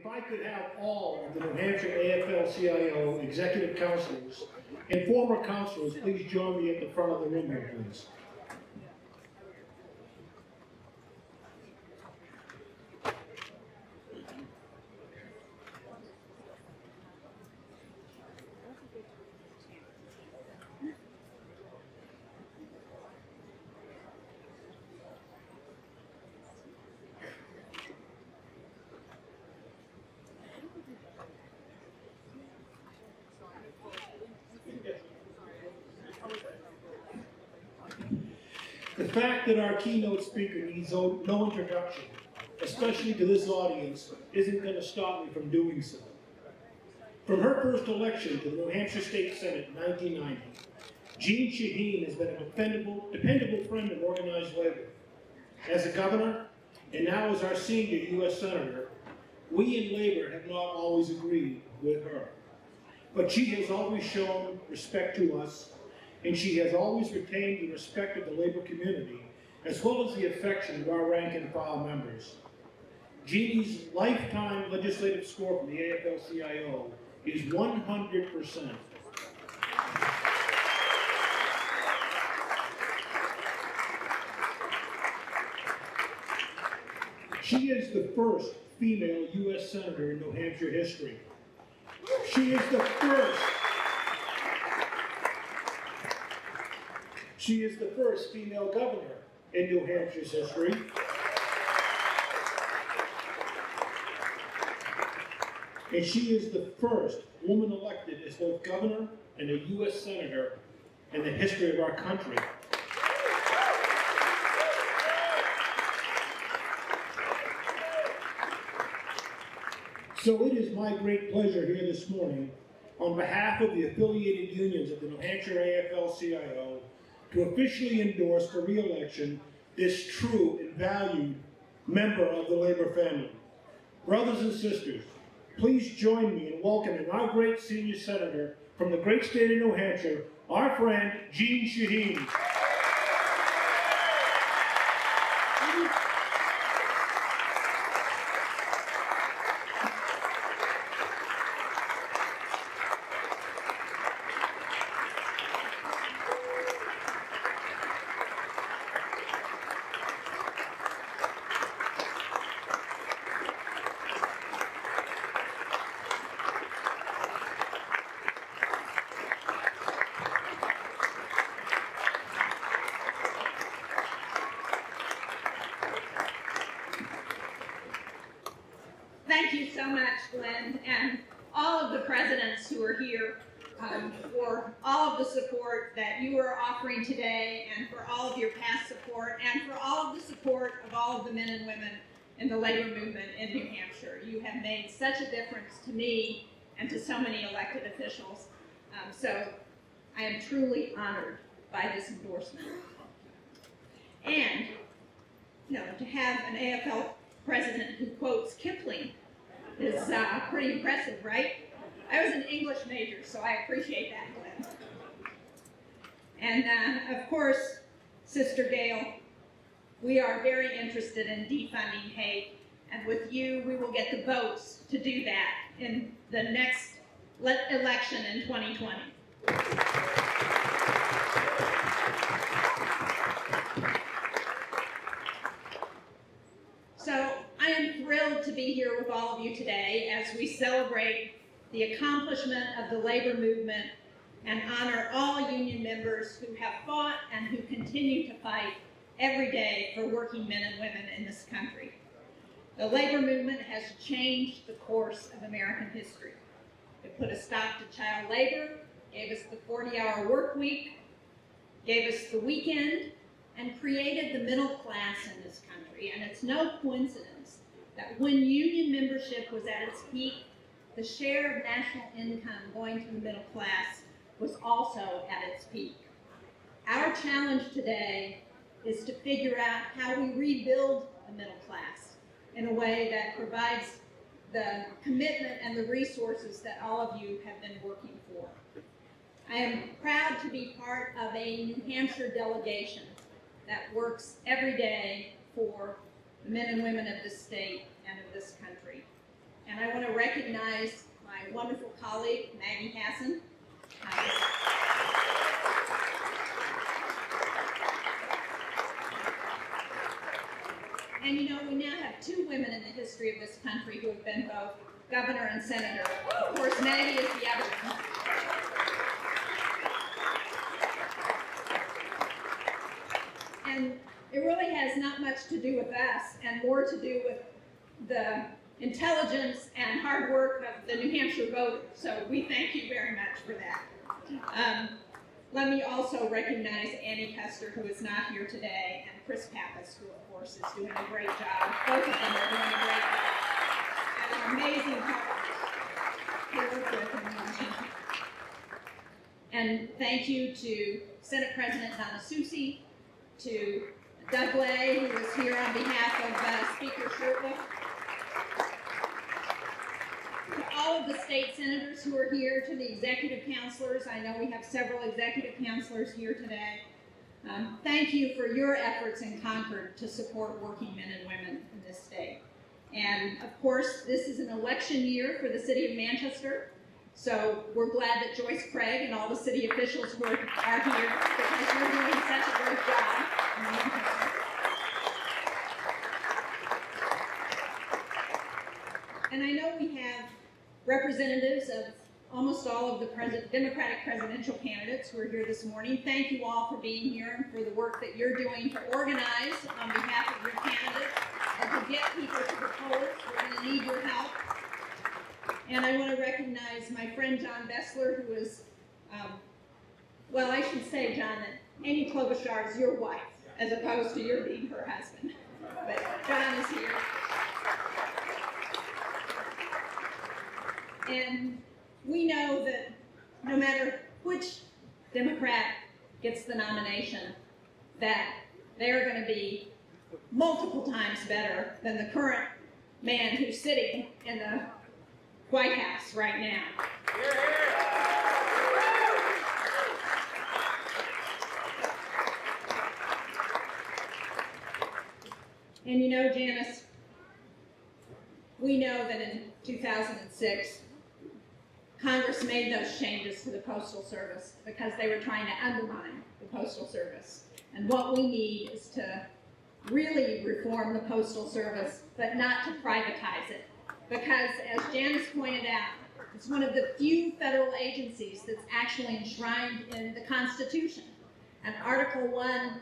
if I could have all of the New Hampshire AFL-CIO executive counselors and former counselors please join me at the front of the room here, please. The fact that our keynote speaker needs no introduction, especially to this audience, isn't going to stop me from doing so. From her first election to the New Hampshire State Senate in 1990, Jean Shaheen has been a dependable friend of organized labor. As a governor, and now as our senior U.S. Senator, we in labor have not always agreed with her. But she has always shown respect to us, and she has always retained the respect of the labor community, as well as the affection of our rank and file members. Jeannie's lifetime legislative score from the AFL-CIO is 100%. She is the first female U.S. Senator in New Hampshire history. She is the first female governor in New Hampshire's history. And she is the first woman elected as both governor and a U.S. Senator in the history of our country. So it is my great pleasure here this morning, on behalf of the affiliated unions of the New Hampshire AFL-CIO, to officially endorse for re-election this true and valued member of the labor family. Brothers and sisters, please join me in welcoming our great senior senator from the great state of New Hampshire, our friend, Jean Shaheen. Thank you so much, Glenn, and all of the presidents who are here for all of the support that you are offering today, and for all of your past support, and for all of the support of all of the men and women in the labor movement in New Hampshire. You have made such a difference to me and to so many elected officials. So I am truly honored by this endorsement. And, you know, to have an AFL president who quotes Kipling is pretty impressive, right? I was an English major, so I appreciate that, Glenn. And of course, Sister Gail, we are very interested in defunding hate, and with you, we will get the votes to do that in the next election in 2020. So I am thrilled to be here with all of you today as we celebrate the accomplishment of the labor movement and honor all union members who have fought and who continue to fight every day for working men and women in this country. The labor movement has changed the course of American history. It put a stop to child labor, gave us the 40-hour work week, gave us the weekend, and created the middle class in this country. And it's no coincidence that when union membership was at its peak, the share of national income going to the middle class was also at its peak. Our challenge today is to figure out how we rebuild the middle class in a way that provides the commitment and the resources that all of you have been working for. I am proud to be part of a New Hampshire delegation that works every day for the men and women of this state and of this country. And I want to recognize my wonderful colleague, Maggie Hassan. And you know, we now have 2 women in the history of this country who have been both governor and senator. Of course, Maggie is the other one. And it really has not much to do with us and more to do with the intelligence and hard work of the New Hampshire voters. So we thank you very much for that. Let me also recognize Annie Custer, who is not here today, and Chris Pappas, who of course is doing a great job. Both of them are doing a great job. And an amazing partner to work with in Washington. And thank you to Senate President Donna Soucy, to Doug Lay, who is here on behalf of Speaker Shurtleff, to all of the state senators who are here, to the executive counselors. I know we have several executive counselors here today. Thank you for your efforts in Concord to support working men and women in this state. And of course, this is an election year for the city of Manchester. So we're glad that Joyce Craig and all the city officials who are here because you're doing such a great job in Manchester. And I know we have representatives of almost all of the Democratic presidential candidates who are here this morning. Thank you all for being here and for the work that you're doing to organize on behalf of your candidates and to get people to the polls. We're going to need your help. And I want to recognize my friend John Bessler, who is, well, I should say, John, that Amy Klobuchar is your wife, as opposed to your being her husband. But John is here. And we know that no matter which Democrat gets the nomination, that they're going to be multiple times better than the current man who's sitting in the White House right now. And you know, Janice, we know that in 2006, Congress made those changes to the Postal Service because they were trying to undermine the Postal Service. And what we need is to really reform the Postal Service, but not to privatize it. Because, as Janice pointed out, it's one of the few federal agencies that's actually enshrined in the Constitution. And Article 1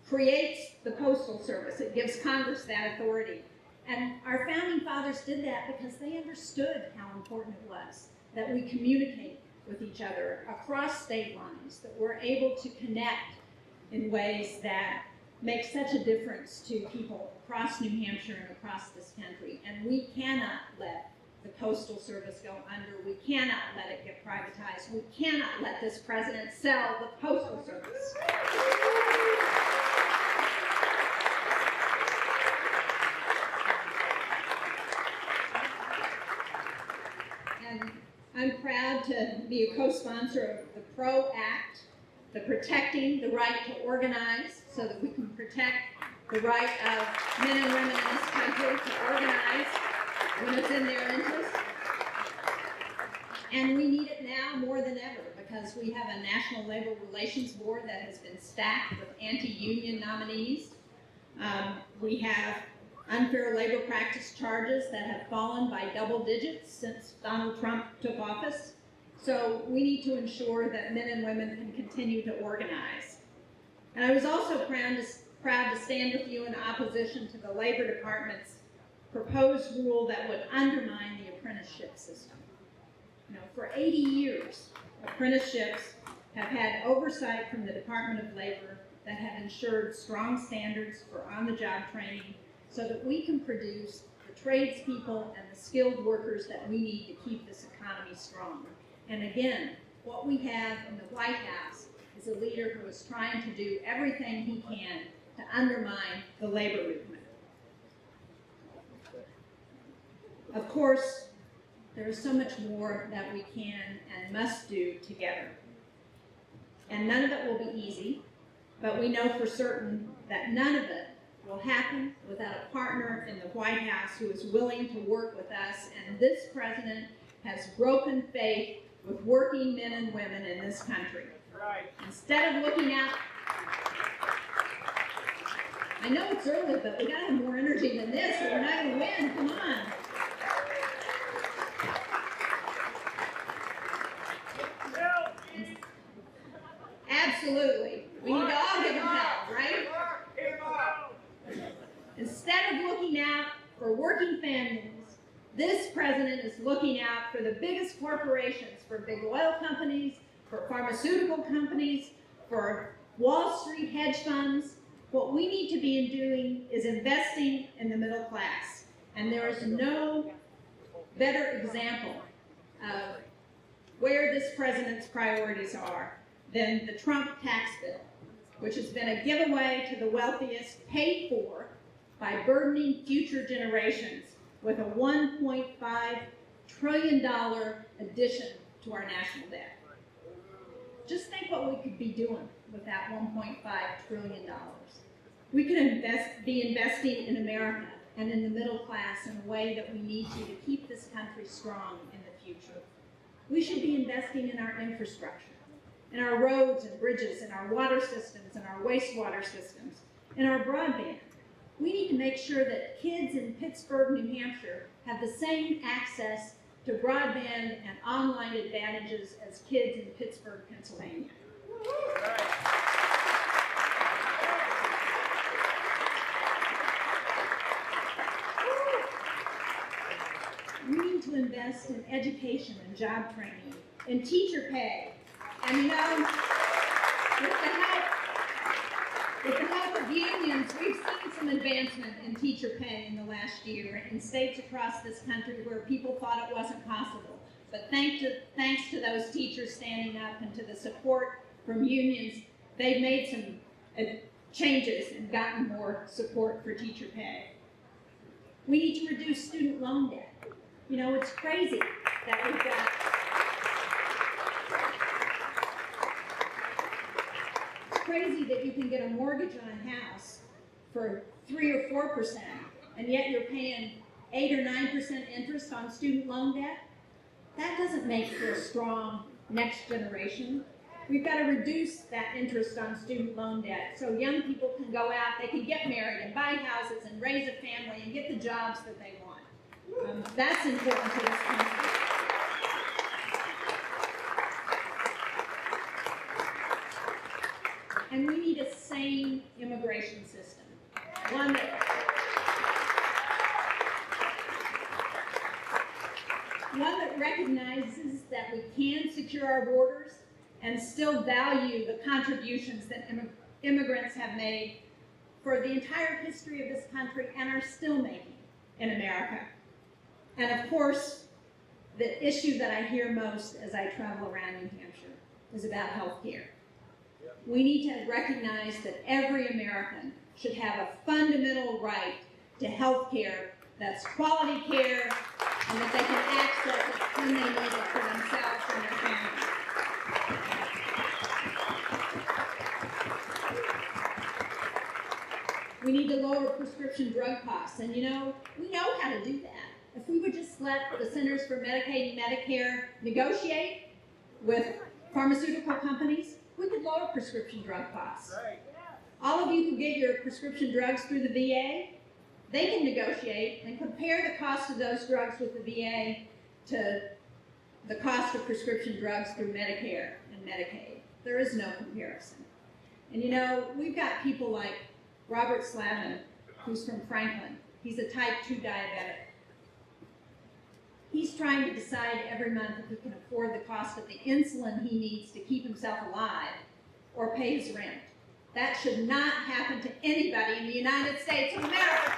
creates the Postal Service. It gives Congress that authority. And our founding fathers did that because they understood how important it was that we communicate with each other across state lines, that we're able to connect in ways that make such a difference to people across New Hampshire and across this country. And we cannot let the Postal Service go under. We cannot let it get privatized. We cannot let this president sell the Postal Service. And I'm proud to be a co-sponsor of the PRO Act, the Protecting the Right to Organize, so that we can protect the right of men and women in this country to organize when it's in their interest. And we need it now more than ever because we have a National Labor Relations Board that has been stacked with anti-union nominees. We have unfair labor practice charges that have fallen by double digits since Donald Trump took office. So we need to ensure that men and women can continue to organize. And I was also proud to stand with you in opposition to the Labor Department's proposed rule that would undermine the apprenticeship system. You know, for 80 years, apprenticeships have had oversight from the Department of Labor that have ensured strong standards for on-the-job training so that we can produce the tradespeople and the skilled workers that we need to keep this economy strong. And again, what we have in the White House is a leader who is trying to do everything he can to undermine the labor movement. Of course, there is so much more that we can and must do together. And none of it will be easy, but we know for certain that none of it will happen without a partner in the White House who is willing to work with us, and this president has broken faith with working men and women in this country. Right. Instead of looking out, I know it's early, but we gotta have more energy than this, or we're not gonna win, come on. Absolutely. We need to all give them help, right? Instead of looking out for working families, this president is looking out for the biggest corporations, for big oil companies, for pharmaceutical companies, for Wall Street hedge funds. What we need to be doing is investing in the middle class. And there is no better example of where this president's priorities are than the Trump tax bill, which has been a giveaway to the wealthiest, paid for by burdening future generations with a $1.5 trillion addition to our national debt. Just think what we could be doing with that $1.5 trillion. We could be investing in America and in the middle class in a way that we need to keep this country strong in the future. We should be investing in our infrastructure, in our roads and bridges, in our water systems, in our wastewater systems, in our broadband. We need to make sure that kids in Pittsburgh, New Hampshire have the same access to broadband and online advantages as kids in Pittsburgh, Pennsylvania. We need to invest in education and job training, in teacher pay, and you know, with the help of unions, we've seen some advancement in teacher pay in the last year in states across this country where people thought it wasn't possible. But thanks to those teachers standing up and to the support from unions, they've made some changes and gotten more support for teacher pay. We need to reduce student loan debt. You know, it's crazy that we've got crazy that you can get a mortgage on a house for 3 or 4%, and yet you're paying 8 or 9% interest on student loan debt. That doesn't make for a strong next generation. We've got to reduce that interest on student loan debt so young people can go out, they can get married and buy houses and raise a family and get the jobs that they want. That's important to this country. And we need a sane immigration system, one that recognizes that we can secure our borders and still value the contributions that immigrants have made for the entire history of this country and are still making in America. And of course, the issue that I hear most as I travel around New Hampshire is about health care. We need to recognize that every American should have a fundamental right to health care that's quality care and that they can access it when they need it for themselves and their families. We need to lower prescription drug costs, and you know, we know how to do that. If we would just let the Centers for Medicaid and Medicare negotiate with pharmaceutical companies, we could lower prescription drug costs. All of you who get your prescription drugs through the VA, they can negotiate and compare the cost of those drugs with the VA to the cost of prescription drugs through Medicare and Medicaid. There is no comparison. And you know, we've got people like Robert Slavin, who's from Franklin. He's a type 2 diabetic. He's trying to decide every month if he can afford the cost of the insulin he needs to keep himself alive or pay his rent. That should not happen to anybody in the United States of America.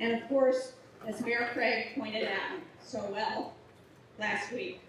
And of course, as Mayor Craig pointed out so well last week,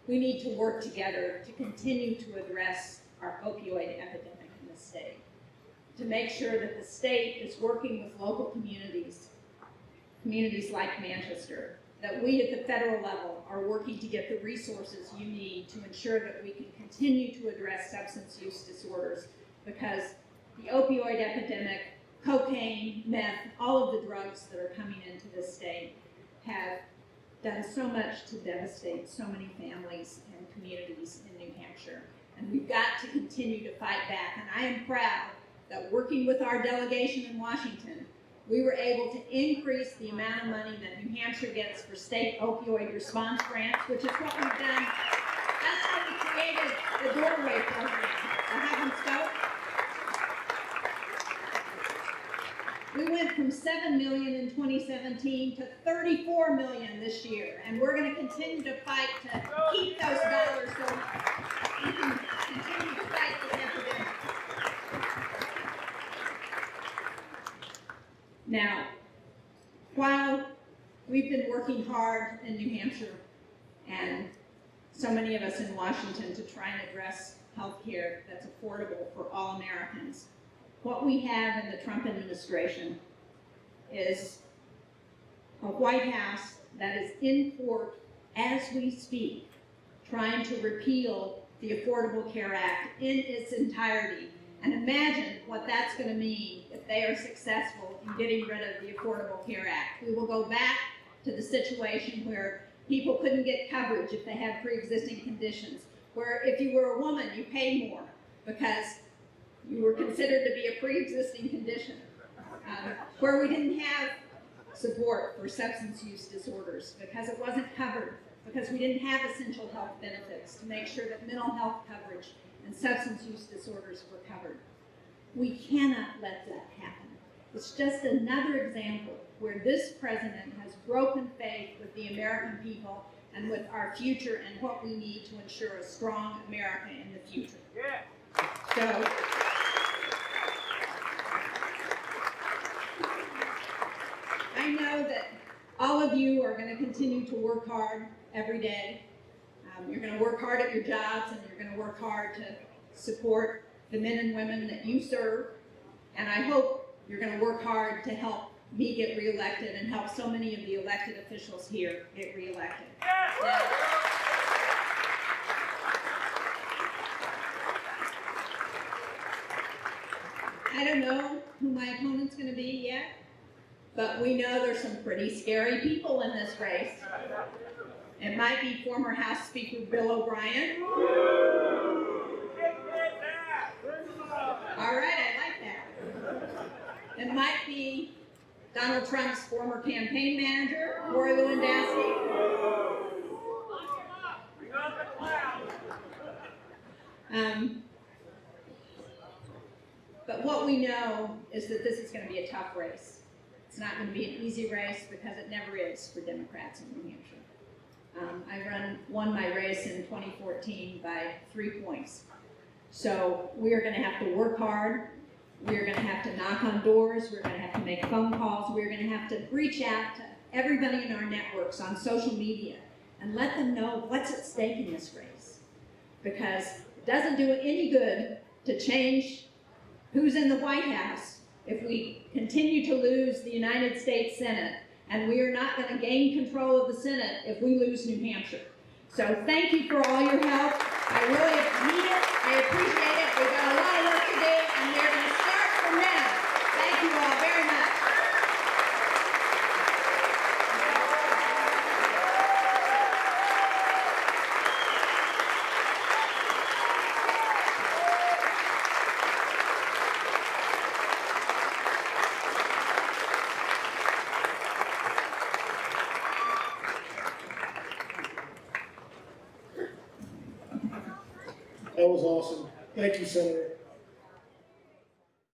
we need to work together to continue to address our opioid epidemic in the state, to make sure that the state is working with local communities like Manchester, that we at the federal level are working to get the resources you need to ensure that we can continue to address substance use disorders, because the opioid epidemic, cocaine, meth, all of the drugs that are coming into this state have done so much to devastate so many families and communities in New Hampshire. And we've got to continue to fight back. And I am proud that working with our delegation in Washington, we were able to increase the amount of money that New Hampshire gets for state opioid response grants, which is what we've done. That's how we created the Doorway program, the hub and spoke. We went from $7 million in 2017 to $34 million this year, and we're going to continue to fight to keep those dollars so we can continue to fight this epidemic. Now, while we've been working hard in New Hampshire, and so many of us in Washington, to try and address health care that's affordable for all Americans, what we have in the Trump administration is a White House that is in court as we speak, trying to repeal the Affordable Care Act in its entirety. And imagine what that's going to mean if they are successful in getting rid of the Affordable Care Act. We will go back to the situation where people couldn't get coverage if they had pre-existing conditions, where if you were a woman, you paid more because you were considered to be a pre-existing condition, where we didn't have support for substance use disorders because it wasn't covered, because we didn't have essential health benefits to make sure that mental health coverage and substance use disorders were covered. We cannot let that happen. It's just another example where this president has broken faith with the American people and with our future and what we need to ensure a strong America in the future. Yeah. So, I know that all of you are going to continue to work hard every day. You're going to work hard at your jobs, and you're going to work hard to support the men and women that you serve. And I hope you're going to work hard to help me get reelected and help so many of the elected officials here get reelected. Now, I don't know who my opponent's going to be yet, but we know there's some pretty scary people in this race. It might be former House Speaker Bill O'Brien. All right, I like that. It might be Donald Trump's former campaign manager, Roy Lewandowski. But what we know is that this is going to be a tough race. It's not going to be an easy race because it never is for Democrats in New Hampshire. I won my race in 2014 by 3 points. So we are going to have to work hard. We are going to have to knock on doors. We're going to have to make phone calls. We're going to have to reach out to everybody in our networks on social media and let them know what's at stake in this race. Because it doesn't do it any good to change who's in the White House if we continue to lose the United States Senate, and we are not going to gain control of the Senate if we lose New Hampshire. So thank you for all your help. I really need it. I appreciate it. We've got a lot of work to do, and we're going to start from now. Thank you all very much. That was awesome. Thank you, Senator.